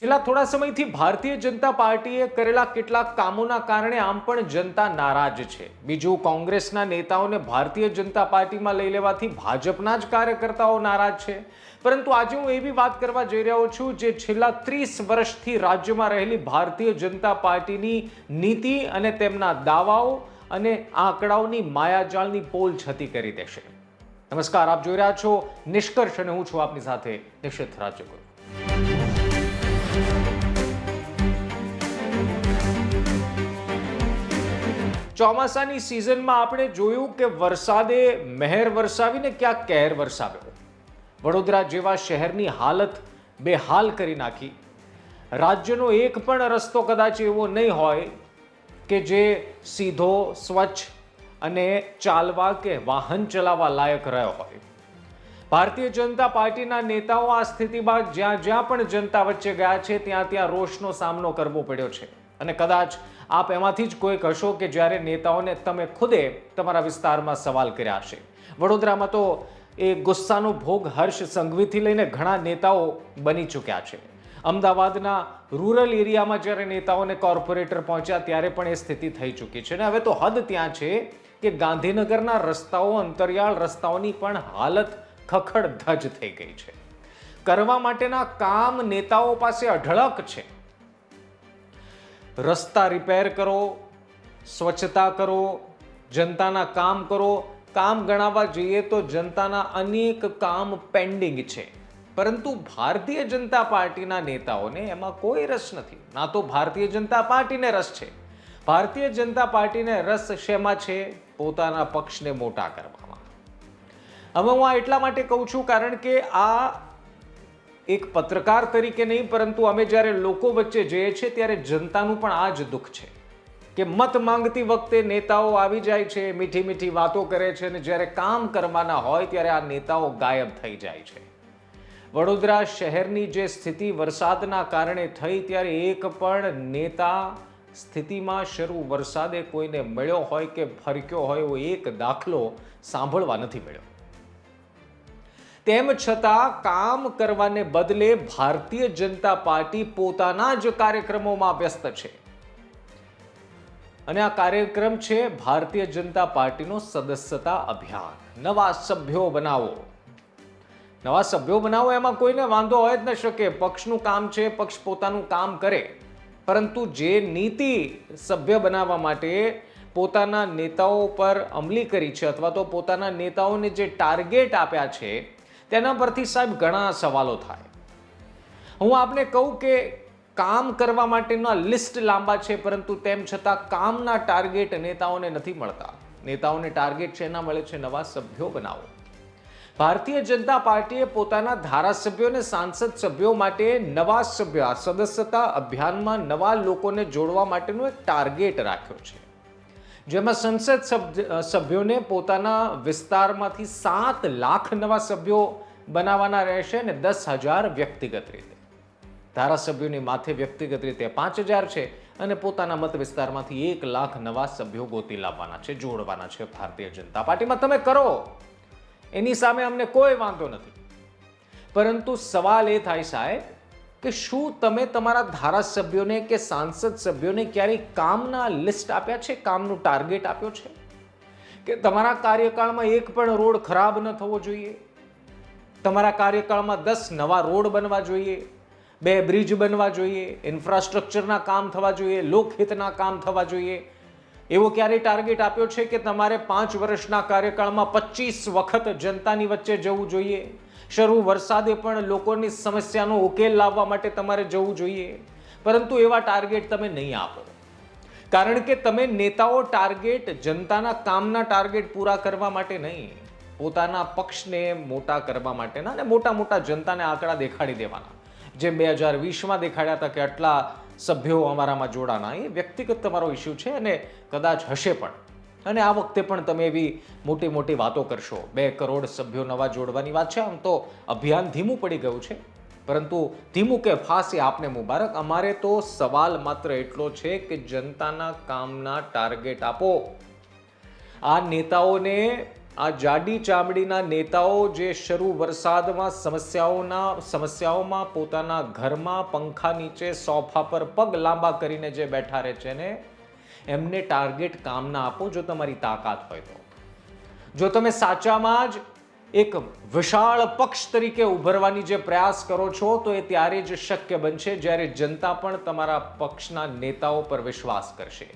છેલ્લા થોડા સમયથી ભારતીય જનતા પાર્ટીએ કરેલા કેટલાક કામોના કારણે આમ પણ જનતા નારાજ છે. બીજું, કોંગ્રેસના નેતાઓને ભારતીય જનતા પાર્ટીમાં લઈ લેવાથી ભાજપના જ કાર્યકર્તાઓ નારાજ છે. પરંતુ આજે હું એવી વાત કરવા જઈ રહ્યો છું જે છેલ્લા 30 વર્ષથી રાજ્યમાં રહેલી ભારતીય જનતા પાર્ટીની નીતિ અને તેમના દાવાઓ અને આંકડાઓની માયાજાળની પોલ છતી કરી દેશે. નમસ્કાર, આપ જોઈ રહ્યા છો નિષ્કર્ષ અને હું છું આપની સાથે નિશિત રાજ્યગુરુ. ચોમાસાની સિઝનમાં આપણે જોયું કે વરસાદે મહેર વરસાવીને ક્યાં કહેર વરસાવ્યો. વડોદરા જેવા શહેરની હાલત બેહાલ કરી નાખી. રાજ્યનો એક પણ રસ્તો કદાચ એવો નહીં હોય કે જે સીધો, સ્વચ્છ અને ચાલવા કે વાહન ચલાવવા લાયક રહ્યો હોય. ભારતીય જનતા પાર્ટીના નેતાઓ આ સ્થિતિમાં જ્યાં જ્યાં પણ જનતા વચ્ચે ગયા છે ત્યાં ત્યાં રોષનો સામનો કરવો પડ્યો છે. અને કદાચ આપ એમાંથી જ કોઈ કહેશો કે જ્યારે નેતાઓને તમે ખુદે તમારા વિસ્તારમાં સવાલ કર્યા હશે. વડોદરામાં તો એ ગુસ્સાનો ભોગ હર્ષ સંઘવીથી લઈને ઘણા નેતાઓ બની ચૂક્યા છે. અમદાવાદના રૂરલ એરિયામાં જ્યારે નેતાઓને કોર્પોરેટર પહોંચ્યા ત્યારે પણ એ સ્થિતિ થઈ ચૂકી છે. અને હવે તો હદ ત્યાં છે કે ગાંધીનગરના રસ્તાઓ, અંતરિયાળ રસ્તાઓની પણ હાલત ખખડધજ થઈ ગઈ છે. કરવા માટેના કામ નેતાઓ પાસે અઢળક છે. રસ્તા રિપેર કરો, સ્વચ્છતા કરો, જનતાના કામ કરો. કામ ગણાવવા જઈએ તો જનતાના અનેક કામ પેન્ડિંગ છે. પરંતુ ભારતીય જનતા પાર્ટીના નેતાઓને એમાં કોઈ રસ નથી. ના તો ભારતીય જનતા પાર્ટીને રસ છે. ભારતીય જનતા પાર્ટીને રસ શેમાં છે? પોતાના પક્ષને મોટા કરવામાં. હવે હું આ એટલા માટે કહું છું કારણ કે આ એક પત્રકાર તરીકે નહીં, પરંતુ અમે જ્યારે લોકો વચ્ચે જઈએ છીએ ત્યારે જનતાનું પણ આ જ દુઃખ છે કે મત માંગતી વખતે નેતાઓ આવી જાય છે, મીઠી મીઠી વાતો કરે છે, અને જ્યારે કામ કરવાના હોય ત્યારે આ નેતાઓ ગાયબ થઈ જાય છે. વડોદરા શહેરની જે સ્થિતિ વરસાદના કારણે થઈ ત્યારે એક પણ નેતા સ્થિતિમાં શરૂ વરસાદે કોઈને મળ્યો હોય કે ફરક્યો હોય એવો એક દાખલો સાંભળવા નથી મળ્યો. તેમ છતાં કામ કરવાને બદલે ભારતીય જનતા પાર્ટી પોતાના જ કાર્યક્રમોમાં વ્યસ્ત છે. અને આ કાર્યક્રમ છે ભારતીય જનતા પાર્ટીનો સદસ્યતા અભિયાન. નવા સભ્યો બનાવો. નવા સભ્યો બનાવો એમાં કોઈને વાંધો હોય જ ન શકે. પક્ષનું કામ છે, પક્ષ પોતાનું કામ કરે. પરંતુ જે નીતિ સભ્ય બનાવવા માટે પોતાના નેતાઓ પર અમલી કરી છે અથવા તો પોતાના નેતાઓને જે ટાર્ગેટ આપ્યા છે તેના પરથી સાહેબ ઘણા સવાલો થાય. હું આપને કહું કે કામ કરવા માટેના લિસ્ટ લાંબા છે, પરંતુ તેમ છતાં કામના ટાર્ગેટ નેતાઓને નથી મળતા. નેતાઓને ટાર્ગેટ છે એના મળે છે નવા સભ્યો બનાવો. ભારતીય જનતા પાર્ટીએ પોતાના ધારાસભ્યો અને સાંસદ સભ્યો માટે નવા સભ્ય સદસ્યતા અભિયાનમાં નવા લોકોને જોડવા માટેનો એક ટાર્ગેટ રાખ્યો છે, જેમાં સંસદ સભ્યોને પોતાના વિસ્તારમાંથી 7 લાખ નવા સભ્યો બનાવવાના રહેશે અને 10,000 વ્યક્તિગત રીતે. ધારાસભ્યોની માથે વ્યક્તિગત રીતે 5,000 છે અને પોતાના મત વિસ્તારમાંથી 1 લાખ નવા સભ્યો ગોતી લાવવાના છે, જોડવાના છે ભારતીય જનતા પાર્ટીમાં. તમે કરો, એની સામે અમને કોઈ વાંધો નથી. પરંતુ સવાલ એ થાય સાહેબ કે શું તમે તમારા ધારાસભ્યોને કે સાંસદ સભ્યોને ક્યારેય કામના લિસ્ટ આપ્યા છે, કામનું ટાર્ગેટ આપ્યો છે કે તમારા કાર્યકાળમાં એક પણ રોડ ખરાબ ન થવો જોઈએ, તમારા કાર્યકાળમાં 10 નવા રોડ બનવા જોઈએ, 2 બ્રિજ બનવા જોઈએ, ઇન્ફ્રાસ્ટ્રક્ચરના કામ થવા જોઈએ, લોકહિતના કામ થવા જોઈએ? એવો ક્યારેય ટાર્ગેટ આપ્યો છે કે તમારે 5 વર્ષના કાર્યકાળમાં 25 વખત જનતાની વચ્ચે જવું જોઈએ? શરૂ વરસાદે પણ લોકોની સમસ્યાનો ઉકેલ લાવવા માટે તમારે જવું જોઈએ? પરંતુ એવા ટાર્ગેટ તમે નહીં આપો, કારણ કે તમે નેતાઓ ટાર્ગેટ જનતાના કામના ટાર્ગેટ પૂરા કરવા માટે નહીં, પોતાના પક્ષને મોટા કરવા માટેના અને મોટા મોટા જનતાને આંકડા દેખાડી દેવાના. જેમ 2020માં દેખાડ્યા હતા કે આટલા સભ્યો અમારામાં જોડાના. એ વ્યક્તિગત તમારો ઇસ્યુ છે અને કદાચ હશે પણ. અને આ વખતે પણ તમે એવી મોટી મોટી વાતો કરશો. 2 કરોડ સભ્યો નવા જોડવાની વાત છે. આમ તો અભિયાન ધીમું પડી ગયું છે, પરંતુ ધીમું કે ફાસ એ આપને મુબારક. અમારે તો સવાલ માત્ર એટલો છે કે જનતાના કામના ટાર્ગેટ આપો. આ નેતાઓને આ જાડી ચામડીના નેતાઓ જે શરૂ વરસાદમાં સમસ્યાઓમાં પોતાના ઘરમાં પંખા નીચે સોફા પર પગ લાંબા કરીને જે બેઠા રહે છે ને, એમને ટાર્ગેટ કામના આપો જો તમારી તાકાત હોય તો. જો તમે સાચામાં જ એક વિશાળ પક્ષ તરીકે ઉભરવાની જે પ્રયાસ કરો છો તો એ ત્યારે જ શક્ય બનશે જ્યારે જનતા પણ તમારા પક્ષના નેતાઓ પર વિશ્વાસ કરશે.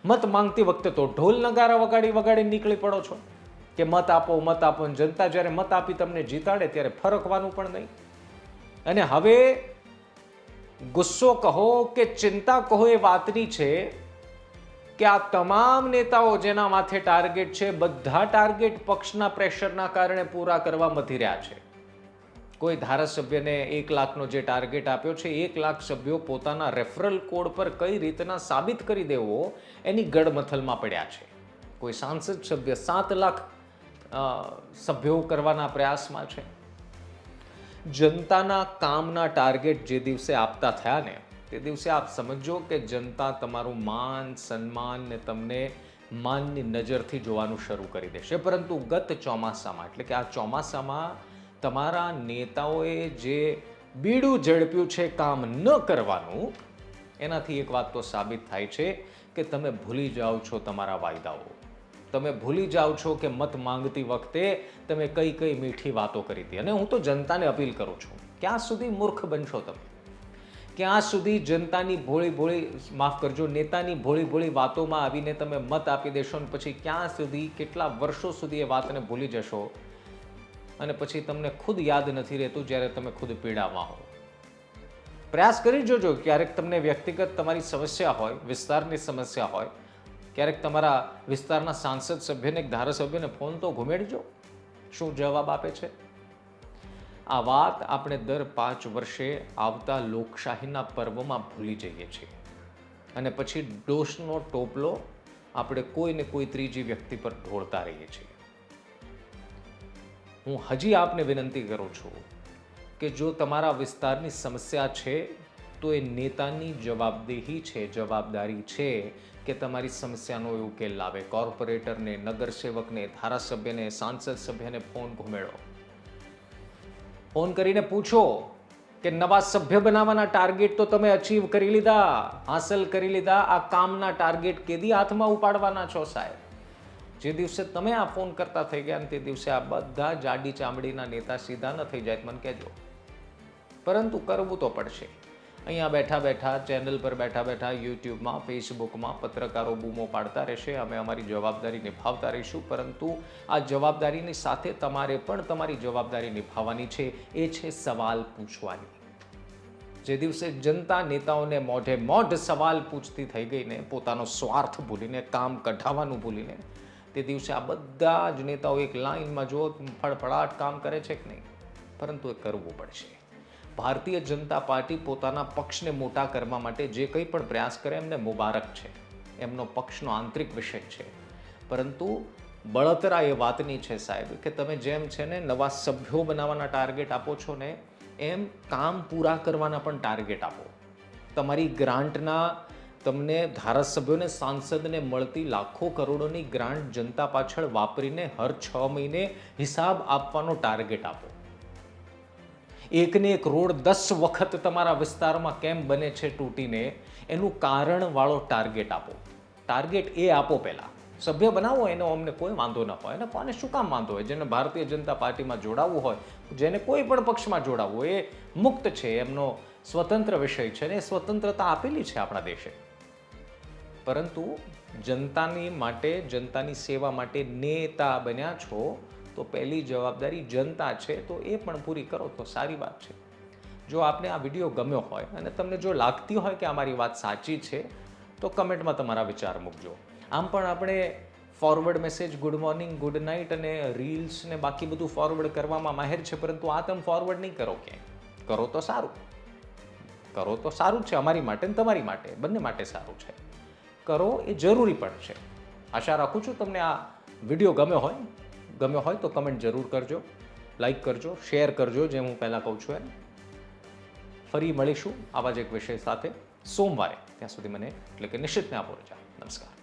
મત માંગતી વખતે તો ઢોલ નગારા વગાડી નીકળી પડો છો કે મત આપો મત આપો. જનતા જ્યારે મત આપી તમને જીતાડે ત્યારે ફરકવાનું પણ નહીં. અને હવે ગુસ્સો કહો કે ચિંતા કહો એ વાતની છે કે આ તમામ નેતાઓ જેના માથે ટાર્ગેટ છે, બધા ટાર્ગેટ પક્ષના પ્રેશરના કારણે પૂરા કરવા મથી રહ્યા છે. કોઈ ધારાસભ્યને 1 લાખનો જે ટાર્ગેટ આપ્યો છે, 1 લાખ સભ્યો પોતાના રેફરલ કોડ પર કઈ રીતના સાબિત કરી દેવો એની ગડમથલમાં પડ્યા છે. કોઈ સાંસદ સભ્ય 7 લાખ સભ્યો કરવાના પ્રયાસમાં છે. જનતાના કામના ટાર્ગેટ જે દિવસે આપતા થયા ને તે દિવસે આપ સમજો કે જનતા તમારું માન સન્માન ને તમને માનની નજરથી જોવાનું શરૂ કરી દેશે. પરંતુ ગત ચોમાસામાં એટલે કે આ ચોમાસામાં તમારા નેતાઓએ જે બીડું ઝડપ્યું છે કામ ન કરવાનું, એનાથી એક વાત તો સાબિત થાય છે કે તમે ભૂલી જાઓ છો તમારા વાયદાઓ. તમે ભૂલી જાઓ છો કે મત માંગતી વખતે તમે કઈ કઈ મીઠી વાતો કરી હતી. અને હું તો જનતાને અપીલ કરું છું, ક્યાં સુધી મૂર્ખ બનશો તમે? ક્યાં સુધી જનતાની નેતાની ભોળી વાતોમાં આવીને તમે મત આપી દેશો ને પછી ક્યાં સુધી, કેટલા વર્ષો સુધી એ વાતને ભૂલી જશો અને પછી તમને ખુદ યાદ નથી રહેતું જ્યારે તમે ખુદ પીડામાં હો. પ્રયાસ કરી જોજો. ક્યારેક તમને વ્યક્તિગત તમારી સમસ્યા હોય, વિસ્તારની સમસ્યા હોય, ક્યારેક તમારા વિસ્તારના સાંસદ સભ્યને, ધારાસભ્યને ફોન તો ઘુમેડજો, શું જવાબ આપે છે. આ વાત આપણે દર 5 વર્ષે આવતા લોકશાહીના પર્વમાં ભૂલી જઈએ છીએ અને પછી દોષનો ટોપલો આપણે કોઈને કોઈ ત્રીજી વ્યક્તિ પર ઢોળતા રહીએ છીએ. હું હજી આપને વિનંતી કરું છું કે જો તમારા વિસ્તારની સમસ્યા છે તો એ નેતાની જવાબદેહી છે, જવાબદારી છે કે તમારી સમસ્યાનો ઉકેલ લાવે. કોર્પોરેટરને, નગરસેવકને, ધારાસભ્યને, સાંસદ સભ્યને ફોન ઘુમેડો. ફોન કરીને પૂછો કે નવા સભ્ય બનાવવાના ટાર્ગેટ તો તમે અચીવ કરી લીધા, હાંસલ કરી લીધા. આ કામના ટાર્ગેટ કેદી હાથમાં ઉપાડવાના છો સાહેબ? જે દિવસે તમે આ ફોન કરતા થઈ ગયા તે દિવસે આ બધા જાડી ચામડીના નેતા સીધા ન થઈ જાય મને કહેજો. પરંતુ કરવું તો પડશે. અહીંયા બેઠા બેઠા, ચેનલ પર બેઠા બેઠા, યુટ્યુબમાં, ફેસબુકમાં પત્રકારો બૂમો પાડતા રહેશે. અમે અમારી જવાબદારી નિભાવતા રહીશું. પરંતુ આ જવાબદારીની સાથે તમારે પણ તમારી જવાબદારી નિભાવવાની છે. એ છે સવાલ પૂછવાની. જે દિવસે જનતા નેતાઓને મોઢે સવાલ પૂછતી થઈ ગઈને, પોતાનો સ્વાર્થ ભૂલીને, કામ કઢાવવાનું ભૂલીને, તે દિવસે આ બધા જ નેતાઓ એક લાઇનમાં જો ફળફળાટ કામ કરે છે કે નહીં, પરંતુ એ કરવું પડશે. ભારતીય જનતા પાર્ટી પોતાના પક્ષને મોટા કરવા માટે જે કંઈ પણ પ્રયાસ કરે એમને મુબારક છે, એમનો પક્ષનો આંતરિક વિષય છે. પરંતુ બળતરા એ વાતની છે સાહેબ કે તમે જેમ છે ને નવા સભ્યો બનાવવાના ટાર્ગેટ આપો છો ને, એમ કામ પૂરા કરવાના પણ ટાર્ગેટ આપો. તમારી ગ્રાન્ટના, તમને ધારાસભ્યોને, સાંસદને મળતી લાખો કરોડોની ગ્રાન્ટ જનતા પાછળ વાપરીને હર 6 મહિને હિસાબ આપવાનો ટાર્ગેટ આપો. એકને એક રોડ 10 વખત તમારા વિસ્તારમાં કેમ બને છે તૂટીને, એનું કારણવાળો ટાર્ગેટ આપો. ટાર્ગેટ એ આપો. પહેલાં સભ્ય બનાવો, એનો અમને કોઈ વાંધો ન હોય. અને કોને શું કામ વાંધો હોય? જેને ભારતીય જનતા પાર્ટીમાં જોડાવવું હોય, જેને કોઈ પણ પક્ષમાં જોડાવવું હોય, એ મુક્ત છે, એમનો સ્વતંત્ર વિષય છે ને એ સ્વતંત્રતા આપેલી છે આપણા દેશે. પરંતુ જનતાની માટે, જનતાની સેવા માટે નેતા બન્યા છો તો પહેલી જવાબદારી જનતા છે, તો એ પણ પૂરી કરો તો સારી વાત છે. જો આપને આ વિડીયો ગમ્યો હોય અને તમને જો લાગતી હોય કે અમારી વાત સાચી છે તો કમેન્ટમાં તમારા વિચાર મૂકજો. આમ પણ આપણે forward message, good morning, good night અને રીલ્સ ને બાકી બધું ફોરવર્ડ કરવામાં માહેર છે, પરંતુ આ તમે ફોરવર્ડ નહીં કરો. ક્યાંય કરો તો સારું, કરો તો સારું છે, અમારી માટે ને તમારી માટે, બંને માટે સારું છે. કરો એ જરૂરી પણ છે. આશા રાખું છું તમને આ વિડીયો ગમ્યો હોય તો કમેન્ટ જરૂર કરજો, લાઈક કરજો, શેર કરજો, જેમ હું પહેલાં કહું છું એમ. ફરી મળીશું આવા જ એક વિષય સાથે સોમવારે. ત્યાં સુધી મને એટલે કે નિશ્ચિતને આપો રજા. નમસ્કાર.